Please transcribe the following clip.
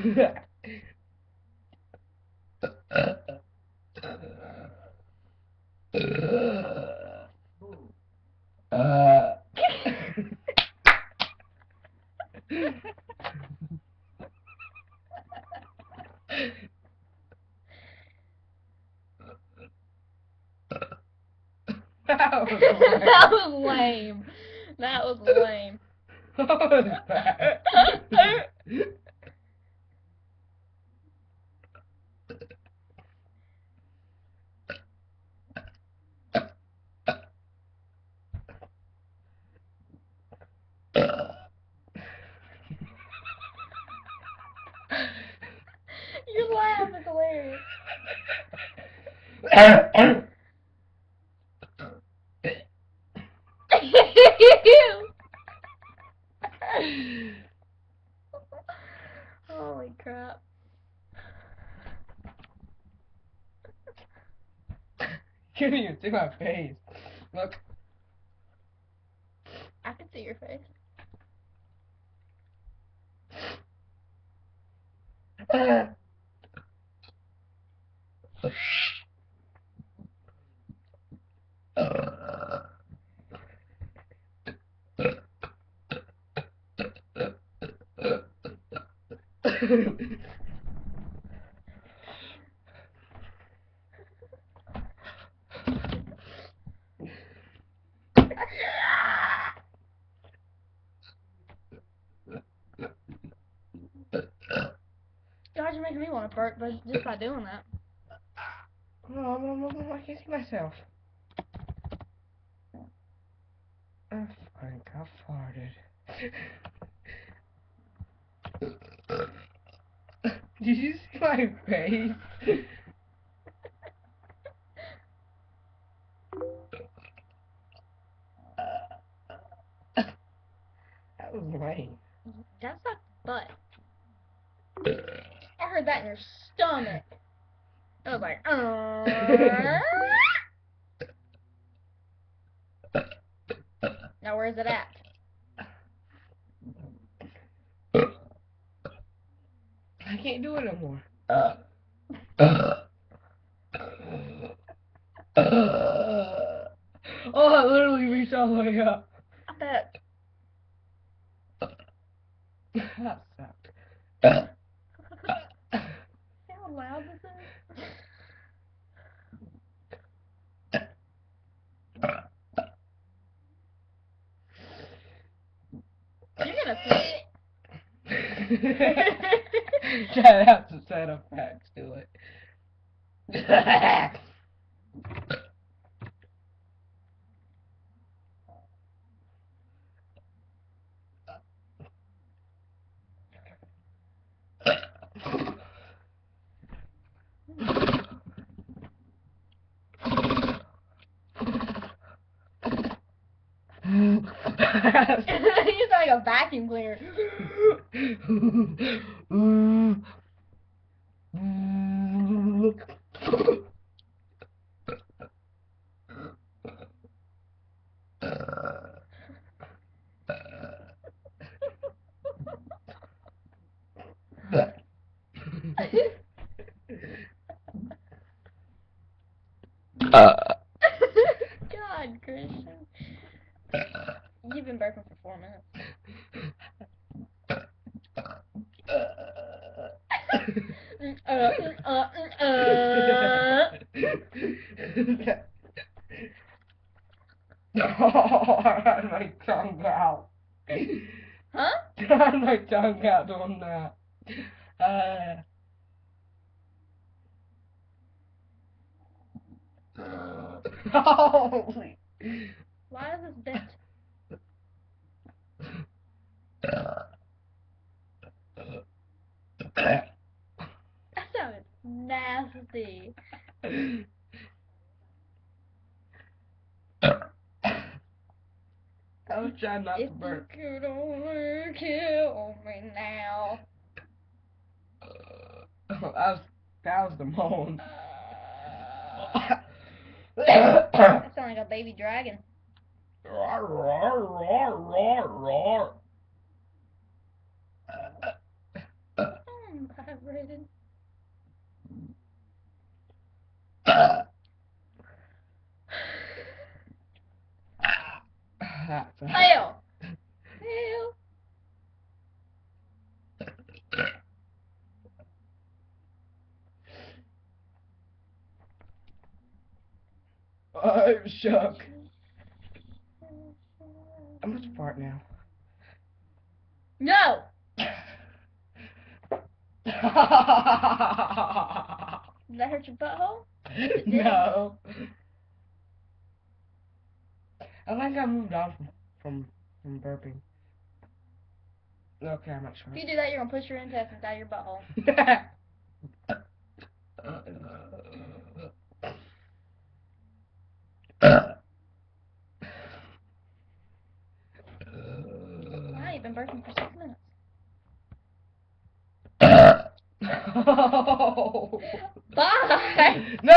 That was lame. That was lame. What was that? Your laugh is hilarious. Holy crap. You didn't even see my face. Look. I can see your face. God, you're making me want to burp, but just by doing that. No, I can't see myself. I think I farted. Did you see my face? That was lame. That's not butt. I heard that in your stomach. I was like, Now where's it at? I can't do it no more. Oh, I literally reached all the way up. I bet. That sucked. See how loud this is? You're gonna fit. Try out to set up facts to it. You sound like a vacuum cleaner. God, Christian. You've been burping for 4 minutes. Oh, I had my tongue out. Huh? I had my tongue out doing that. Holy. Why is this bent? That sounded nasty. I was trying not to If burp. you could only kill me now. That was the moan. That sounds like a baby dragon. Roar, roar, roar, roar, roar. Oh Vibrated. Fail. Fail. I'm shook. I'm gonna fart now. No. Did that hurt your butthole? No. I think I moved on from burping. Okay, I'm not sure. If you do that, you're gonna push your intestines out of your butthole. Wow, you've been burping for 6 minutes. No. Bye. No.